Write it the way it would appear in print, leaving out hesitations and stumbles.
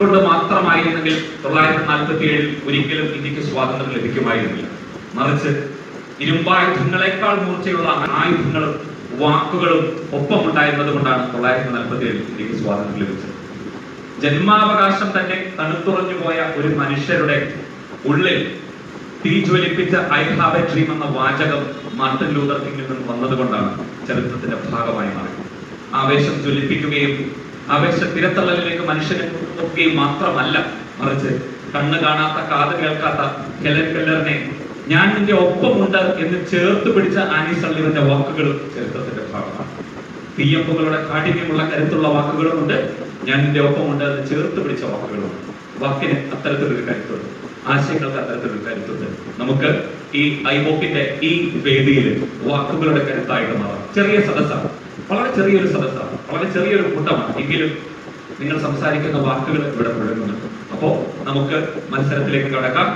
കൊണ്ട് മാത്രമായിരുന്നെങ്കിൽ 1947 ഒരിക്കലും ഇന്ത്യക്ക് സ്വാതന്ത്ര്യം ലഭിക്കുമായിരുന്നില്ല. മറിച്ച് ഇരുമ്പായുധങ്ങളെക്കാൾ മൂർച്ചയുള്ള ആയുധങ്ങളും വാക്കുകളും ഒപ്പമുണ്ടായിരുന്നത് കൊണ്ടാണ് 1947 ഇന്ത്യക്ക് സ്വാതന്ത്ര്യം ലഭിച്ചത്. ജന്മാവകാശം തന്നെ തണുത്തുറഞ്ഞു പോയ ഒരു മനുഷ്യരുടെ ഉള്ളിൽ തീജ്വലിപ്പിച്ച ഐ ഹാവ് എ ഡ്രീം എന്ന വാചകം മാർട്ടിൻ ലൂതർ കിങ്ങിൽ നിന്ന് വന്നതുകൊണ്ടാണ് ചരിത്രത്തിന്റെ ഭാഗമായി മാറിയത്. ആവേശം ജ്വലിപ്പിക്കുകയും ആവേശ തിരത്തള്ളലിലേക്ക് മനുഷ്യനെ നോക്കുകയും മാത്രമല്ല, മറിച്ച് കണ്ണ് കാണാത്ത കാത് കേൾക്കാത്ത ഹെലൻ കെല്ലറിനെ ഞാൻ നിന്റെ ഒപ്പമുണ്ട് എന്ന് ചേർത്ത് പിടിച്ച ആനി സള്ളിവന്റെ വാക്കുകളും ചരിത്രത്തിന്റെ ഭാഗമാണ്. തീയമ്പുകളുടെ കാഠിന്യമുള്ള കരുത്തുള്ള വാക്കുകളുമുണ്ട്, ഞാൻ നിന്റെ ഒപ്പമുണ്ട് എന്ന് ചേർത്ത് പിടിച്ച വാക്കുകളുമുണ്ട്. വാക്കിന് അത്തരത്തിലൊരു കരുത്തുണ്ട്, ആശയങ്ങൾക്ക് അത്തരത്തിലൊരു കരുത്തുണ്ട്. നമുക്ക് ഈ ഐബോക്കിന്റെ ഈ വേദിയിൽ വാക്കുകളുടെ കരുത്തായിട്ട് മാറാം. ചെറിയ സദസ്സാണ്, വളരെ ചെറിയൊരു സദസ്സാണ്, വളരെ ചെറിയൊരു കൂട്ടമാണ്, എങ്കിലും നിങ്ങൾ സംസാരിക്കുന്ന വാക്കുകൾ ഇവിടെ മുഴങ്ങുന്നുണ്ട്. അപ്പോ നമുക്ക് മത്സരത്തിലേക്ക് കടക്കാം.